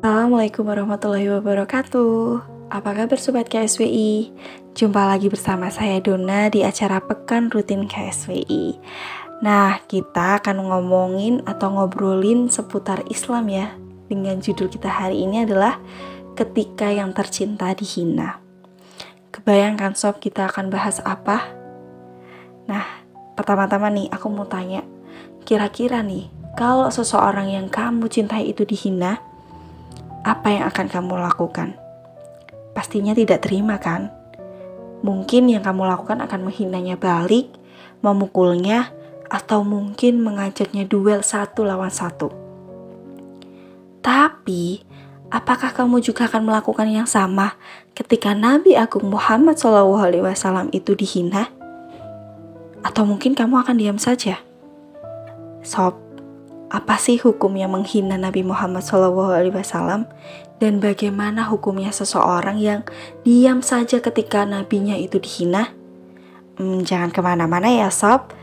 Assalamualaikum warahmatullahi wabarakatuh. Apa kabar Sobat KSWI? Jumpa lagi bersama saya Dona di acara Pekan Rutin KSWI. Nah, kita akan ngomongin atau ngobrolin seputar Islam ya. Dengan judul kita hari ini adalah Ketika yang Tercinta Dihina. Kebayangkan Sob, kita akan bahas apa? Nah, pertama-tama nih aku mau tanya, kira-kira nih, kalau seseorang yang kamu cintai itu dihina, apa yang akan kamu lakukan? Pastinya tidak terima kan? Mungkin yang kamu lakukan akan menghinanya balik, memukulnya, atau mungkin mengajaknya duel 1 lawan 1. Tapi, apakah kamu juga akan melakukan yang sama ketika Nabi Agung Muhammad SAW itu dihina? Atau mungkin kamu akan diam saja? Sob, apa sih hukumnya menghina Nabi Muhammad SAW? Dan bagaimana hukumnya seseorang yang diam saja ketika nabinya itu dihina? Jangan kemana-mana ya Sob.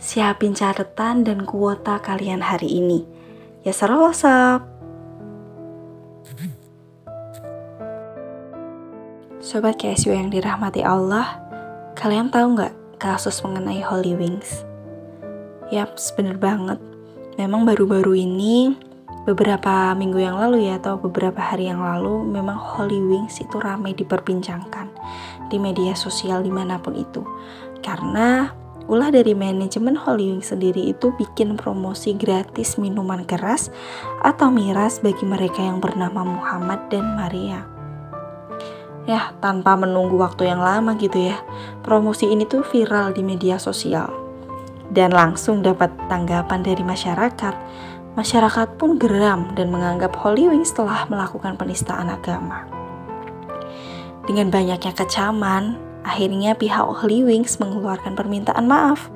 Siapin catatan dan kuota kalian hari ini. Ya seru Sob. Sobat KSW yang dirahmati Allah, kalian tahu nggak kasus mengenai Holy Wings? Yaps, bener banget. Memang baru-baru ini, beberapa minggu yang lalu ya, atau beberapa hari yang lalu, memang Holy Wings itu ramai diperbincangkan di media sosial dimanapun itu. Karena ulah dari manajemen Holy Wings sendiri itu bikin promosi gratis minuman keras atau miras bagi mereka yang bernama Muhammad dan Maria. Ya, tanpa menunggu waktu yang lama gitu ya, promosi ini tuh viral di media sosial. Dan langsung dapat tanggapan dari masyarakat. Masyarakat pun geram dan menganggap Holy Wings telah melakukan penistaan agama. Dengan banyaknya kecaman, akhirnya pihak Holy Wings mengeluarkan permintaan maaf.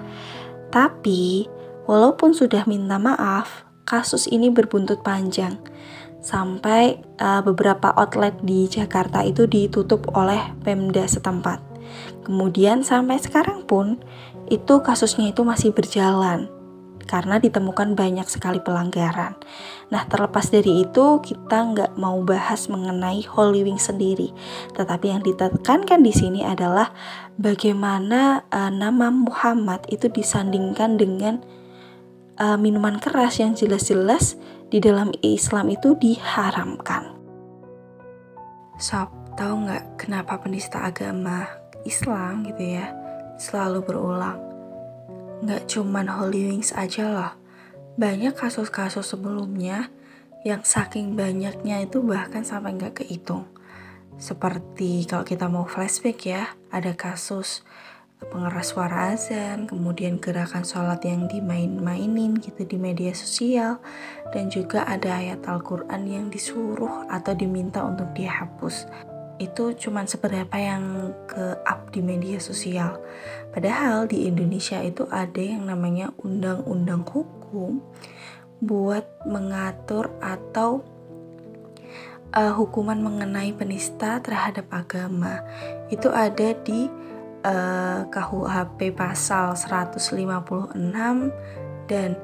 Tapi, walaupun sudah minta maaf, kasus ini berbuntut panjang. Sampai beberapa outlet di Jakarta itu ditutup oleh Pemda setempat. Kemudian sampai sekarang pun, itu kasusnya itu masih berjalan karena ditemukan banyak sekali pelanggaran. Nah, terlepas dari itu, kita nggak mau bahas mengenai Holy Wings sendiri, tetapi yang ditekankan di sini adalah bagaimana nama Muhammad itu disandingkan dengan minuman keras yang jelas-jelas di dalam Islam itu diharamkan. Sob, tahu nggak kenapa penista agama Islam gitu ya selalu berulang? Nggak cuman Holy Wings aja loh, banyak kasus-kasus sebelumnya yang saking banyaknya itu bahkan sampai nggak kehitung. Seperti kalau kita mau flashback ya, ada kasus pengeras suara azan, kemudian gerakan sholat yang dimain-mainin gitu di media sosial, dan juga ada ayat Al-Quran yang disuruh atau diminta untuk dihapus. Itu cuman seberapa yang ke-up di media sosial. Padahal di Indonesia itu ada yang namanya undang-undang hukum buat mengatur atau hukuman mengenai penista terhadap agama. Itu ada di KUHP pasal 156 dan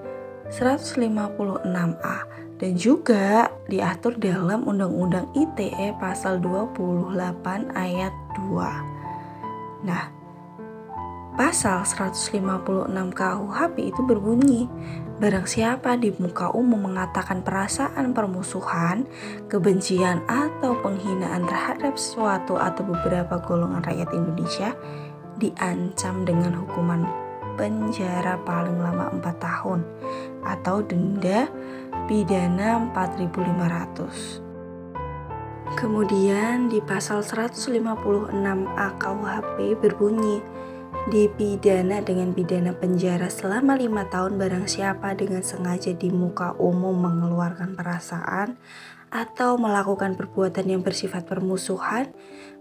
156A, dan juga diatur dalam Undang-Undang ITE pasal 28 ayat 2. Nah, pasal 156 KUHP itu berbunyi, barang siapa di muka umum mengatakan perasaan permusuhan, kebencian atau penghinaan terhadap sesuatu atau beberapa golongan rakyat Indonesia, diancam dengan hukuman penjara paling lama 4 tahun atau denda pidana 4.500. Kemudian di pasal 156A KUHP berbunyi, dipidana dengan pidana penjara selama 5 tahun barang siapa dengan sengaja di muka umum mengeluarkan perasaan atau melakukan perbuatan yang bersifat permusuhan,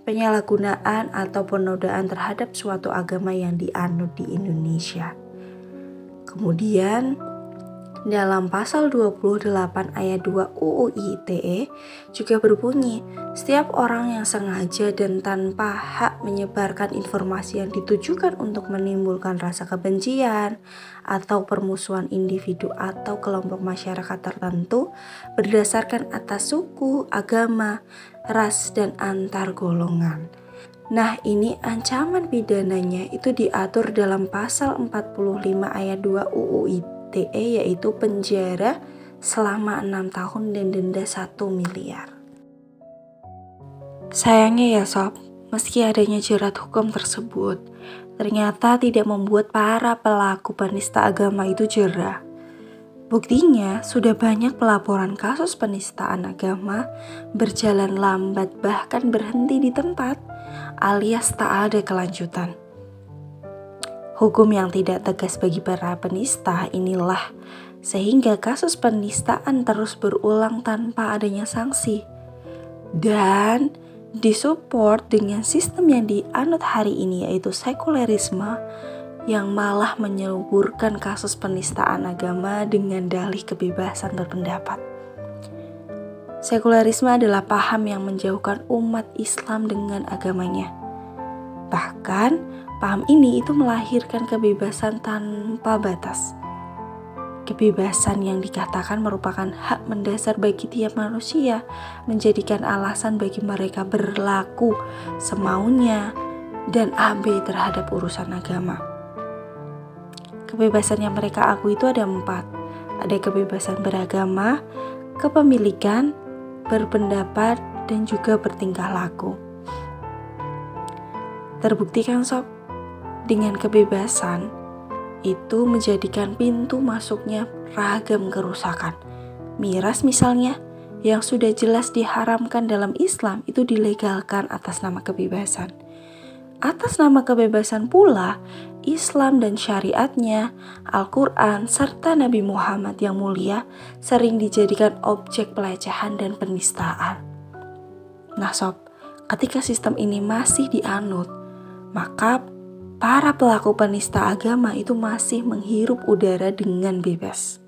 penyalahgunaan atau penodaan terhadap suatu agama yang dianut di Indonesia. Kemudian Dalam pasal 28 ayat 2 UU ITE juga berbunyi, setiap orang yang sengaja dan tanpa hak menyebarkan informasi yang ditujukan untuk menimbulkan rasa kebencian atau permusuhan individu atau kelompok masyarakat tertentu berdasarkan atas suku, agama, ras, dan antar golongan. Nah, ini ancaman pidananya itu diatur dalam pasal 45 ayat 2 UU ITE, yaitu penjara selama 6 tahun dan denda 1 miliar. Sayangnya ya sob, meski adanya jerat hukum tersebut, ternyata tidak membuat para pelaku penista agama itu jera. Buktinya, sudah banyak pelaporan kasus penistaan agama berjalan lambat bahkan berhenti di tempat, alias tak ada kelanjutan. Hukum yang tidak tegas bagi para penista inilah sehingga kasus penistaan terus berulang tanpa adanya sanksi. Dan disupport dengan sistem yang dianut hari ini, yaitu sekulerisme, yang malah menyuburkan kasus penistaan agama dengan dalih kebebasan berpendapat. Sekulerisme adalah paham yang menjauhkan umat Islam dengan agamanya. Bahkan, paham ini itu melahirkan kebebasan tanpa batas. Kebebasan yang dikatakan merupakan hak mendasar bagi tiap manusia, menjadikan alasan bagi mereka berlaku semaunya dan abai terhadap urusan agama. Kebebasan yang mereka akui itu ada 4. Ada kebebasan beragama, kepemilikan, berpendapat, dan juga bertingkah laku. Terbukti kan sob, dengan kebebasan itu menjadikan pintu masuknya ragam kerusakan. Miras misalnya, yang sudah jelas diharamkan dalam Islam itu dilegalkan atas nama kebebasan. Atas nama kebebasan pula, Islam dan syariatnya, Al-Quran, serta Nabi Muhammad yang mulia sering dijadikan objek pelecehan dan penistaan. Nah sob, ketika sistem ini masih dianut, maka para pelaku penista agama itu masih menghirup udara dengan bebas.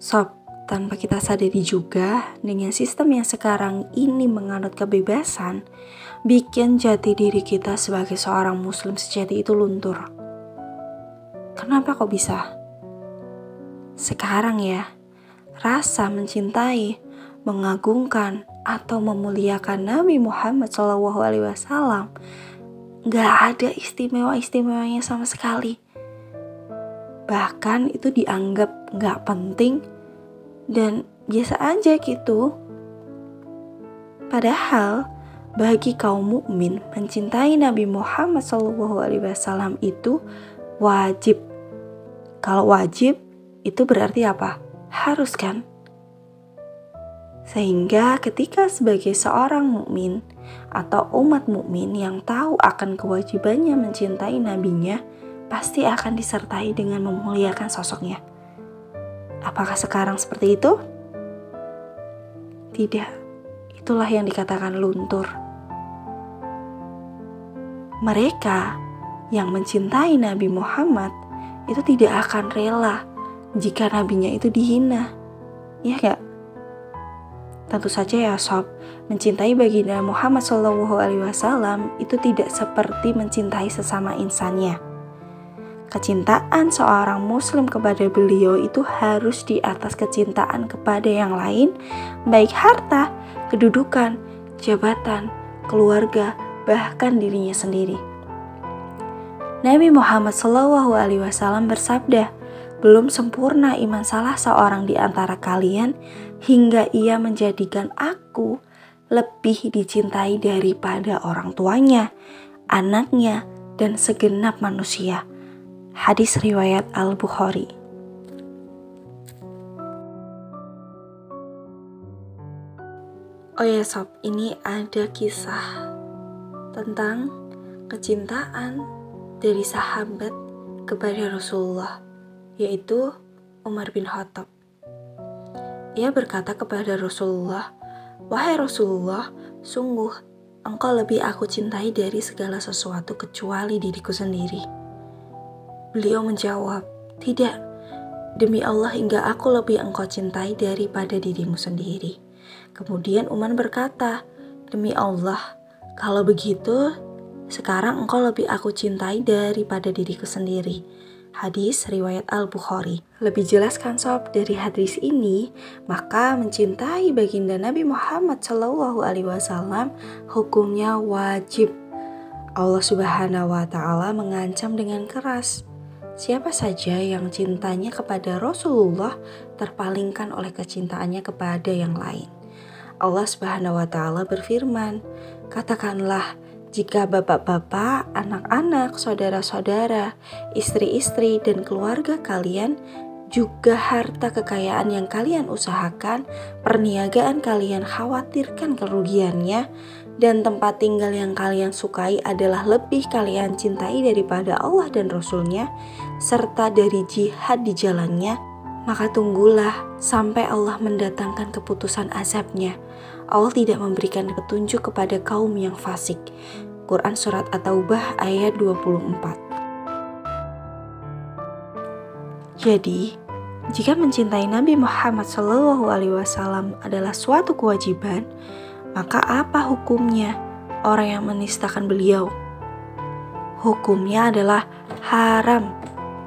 Sob, tanpa kita sadari juga, dengan sistem yang sekarang ini menganut kebebasan, bikin jati diri kita sebagai seorang muslim sejati itu luntur. Kenapa kok bisa? Sekarang ya, rasa mencintai, mengagungkan, atau memuliakan Nabi Muhammad SAW gak ada istimewa-istimewanya sama sekali. Bahkan itu dianggap gak penting dan biasa aja gitu. Padahal bagi kaum mukmin mencintai Nabi Muhammad SAW itu wajib. Kalau wajib itu berarti apa? Harus kan? Sehingga ketika sebagai seorang mukmin atau umat mukmin yang tahu akan kewajibannya mencintai nabinya, pasti akan disertai dengan memuliakan sosoknya. Apakah sekarang seperti itu? Tidak. Itulah yang dikatakan luntur. Mereka yang mencintai Nabi Muhammad itu tidak akan rela jika nabinya itu dihina. Iya gak? Tentu saja ya sob, mencintai baginda Muhammad SAW itu tidak seperti mencintai sesama insannya. Kecintaan seorang muslim kepada beliau itu harus di atas kecintaan kepada yang lain, baik harta, kedudukan, jabatan, keluarga, bahkan dirinya sendiri. Nabi Muhammad SAW bersabda, belum sempurna iman salah seorang di antara kalian hingga ia menjadikan aku lebih dicintai daripada orang tuanya, anaknya, dan segenap manusia. Hadis riwayat Al-Bukhari. Oh ya sob, ini ada kisah tentang kecintaan dari sahabat kepada Rasulullah, yaitu Umar bin Khattab. Ia berkata kepada Rasulullah, "Wahai Rasulullah, sungguh engkau lebih aku cintai dari segala sesuatu kecuali diriku sendiri." Beliau menjawab, "Tidak, demi Allah hingga aku lebih engkau cintai daripada dirimu sendiri." Kemudian Umar berkata, "Demi Allah, kalau begitu sekarang engkau lebih aku cintai daripada diriku sendiri." Hadis riwayat Al-Bukhari. Lebih jelas kan sob dari hadis ini, maka mencintai baginda Nabi Muhammad SAW hukumnya wajib. Allah Subhanahu wa Ta'ala mengancam dengan keras. Siapa saja yang cintanya kepada Rasulullah terpalingkan oleh kecintaannya kepada yang lain. Allah Subhanahu wa Ta'ala berfirman, "Katakanlah, jika bapak-bapak, anak-anak, saudara-saudara, istri-istri, dan keluarga kalian, juga harta kekayaan yang kalian usahakan, perniagaan kalian khawatirkan kerugiannya, dan tempat tinggal yang kalian sukai adalah lebih kalian cintai daripada Allah dan Rasul-Nya, serta dari jihad di jalannya, maka tunggulah sampai Allah mendatangkan keputusan azab-Nya. Allah tidak memberikan petunjuk kepada kaum yang fasik." Quran Surat At-Taubah ayat 24. Jadi, jika mencintai Nabi Muhammad SAW adalah suatu kewajiban, maka apa hukumnya orang yang menistakan beliau? Hukumnya adalah haram.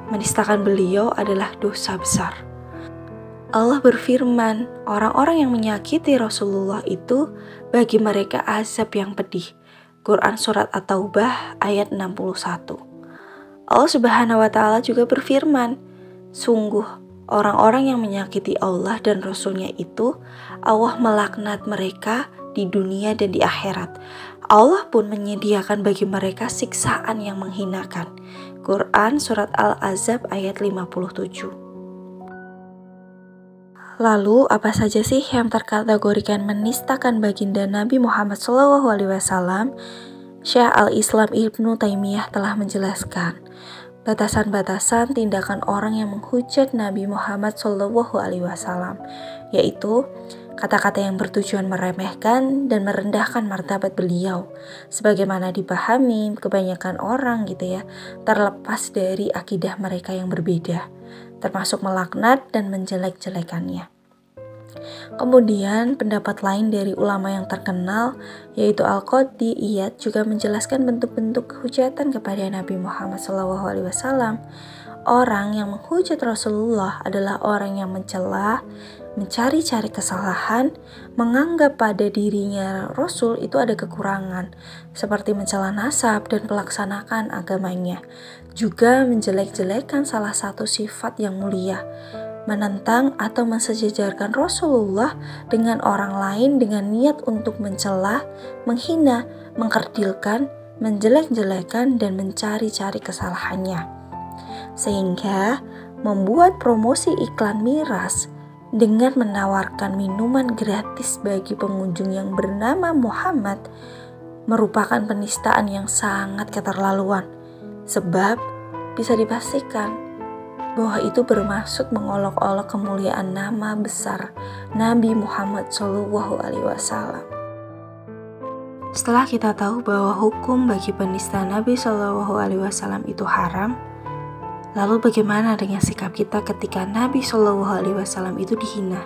Menistakan beliau adalah dosa besar. Allah berfirman, orang-orang yang menyakiti Rasulullah itu bagi mereka azab yang pedih. Quran Surat At-Taubah ayat 61. Allah Subhanahu wa Ta'ala juga berfirman, sungguh orang-orang yang menyakiti Allah dan Rasul-Nya itu, Allah melaknat mereka di dunia dan di akhirat. Allah pun menyediakan bagi mereka siksaan yang menghinakan. Quran Surat Al-Ahzab ayat 57. Lalu apa saja sih yang terkategorikan menistakan baginda Nabi Muhammad SAW? Syekh Al-Islam Ibnu Taimiyah telah menjelaskan batasan-batasan tindakan orang yang menghujat Nabi Muhammad SAW, yaitu kata-kata yang bertujuan meremehkan dan merendahkan martabat beliau, sebagaimana dipahami kebanyakan orang terlepas dari akidah mereka yang berbeda, termasuk melaknat dan menjelek-jelekannya. Kemudian pendapat lain dari ulama yang terkenal, yaitu Al-Qadhi Iyad, juga menjelaskan bentuk-bentuk kehujatan kepada Nabi Muhammad SAW. Orang yang menghujat Rasulullah adalah orang yang mencela, mencari-cari kesalahan, menganggap pada dirinya Rasul itu ada kekurangan, seperti mencela nasab dan pelaksanaan agamanya, juga menjelek-jelekan salah satu sifat yang mulia, menentang atau mensejajarkan Rasulullah dengan orang lain dengan niat untuk mencela, menghina, mengkerdilkan, menjelek-jelekan, dan mencari-cari kesalahannya. Sehingga membuat promosi iklan miras dengan menawarkan minuman gratis bagi pengunjung yang bernama Muhammad merupakan penistaan yang sangat keterlaluan, sebab bisa dipastikan bahwa itu bermaksud mengolok-olok kemuliaan nama besar Nabi Muhammad SAW. Setelah kita tahu bahwa hukum bagi penista Nabi SAW itu haram, lalu bagaimana dengan sikap kita ketika Nabi SAW itu dihina?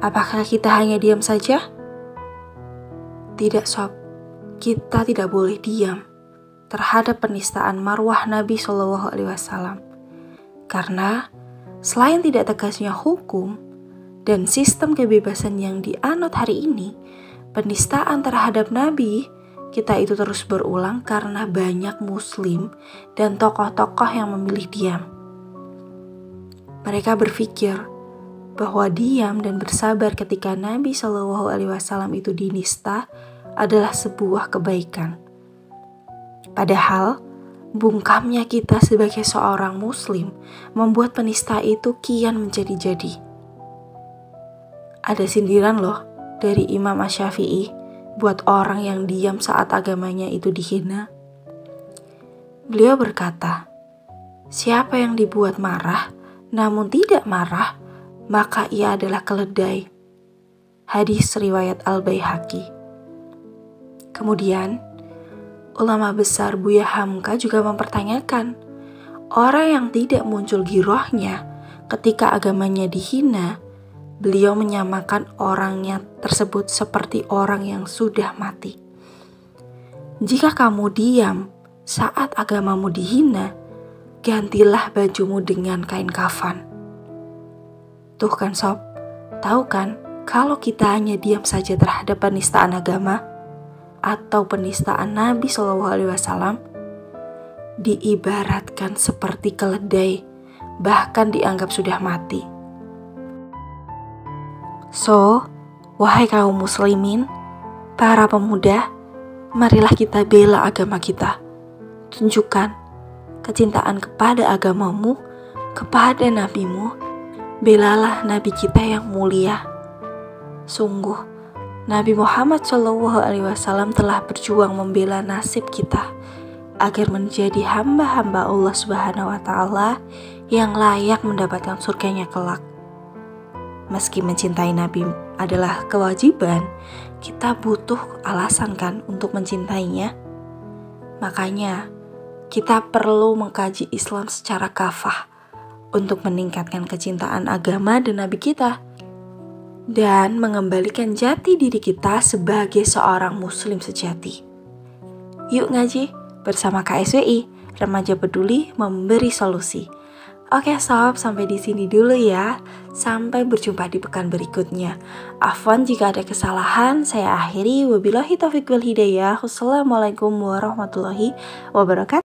Apakah kita hanya diam saja? Tidak sob, kita tidak boleh diam terhadap penistaan marwah Nabi SAW. Karena selain tidak tegasnya hukum dan sistem kebebasan yang dianut hari ini, penistaan terhadap Nabi kita itu terus berulang karena banyak muslim dan tokoh-tokoh yang memilih diam. Mereka berpikir bahwa diam dan bersabar ketika Nabi SAW itu dinista adalah sebuah kebaikan. Padahal bungkamnya kita sebagai seorang muslim membuat penista itu kian menjadi-jadi. Ada sindiran loh dari Imam Asy-Syafi'i buat orang yang diam saat agamanya itu dihina. Beliau berkata, siapa yang dibuat marah namun tidak marah, maka ia adalah keledai. Hadis riwayat Al-Baihaqi. Kemudian ulama besar Buya Hamka juga mempertanyakan, Orang yang tidak muncul girohnya ketika agamanya dihina, beliau menyamakan orangnya tersebut seperti orang yang sudah mati. Jika kamu diam saat agamamu dihina, gantilah bajumu dengan kain kafan. Tuh kan sob, tahu kan kalau kita hanya diam saja terhadap penistaan agama atau penistaan Nabi SAW, diibaratkan seperti keledai, bahkan dianggap sudah mati. So, wahai kaum muslimin, para pemuda, marilah kita bela agama kita. Tunjukkan kecintaan kepada agamamu, kepada nabimu. Belalah nabi kita yang mulia. Sungguh, Nabi Muhammad SAW telah berjuang membela nasib kita agar menjadi hamba-hamba Allah Subhanahu wa Ta'ala yang layak mendapatkan surganya kelak. Meski mencintai Nabi adalah kewajiban, kita butuh alasan kan untuk mencintainya. Makanya kita perlu mengkaji Islam secara kafah untuk meningkatkan kecintaan agama dan Nabi kita dan mengembalikan jati diri kita sebagai seorang muslim sejati. Yuk ngaji bersama KSWI, Remaja Peduli Memberi Solusi. Oke sob, sampai di sini dulu ya. Sampai berjumpa di pekan berikutnya. Afwan jika ada kesalahan, saya akhiri. Wabillahi taufiq wal hidayah. Wassalamualaikum warahmatullahi wabarakatuh.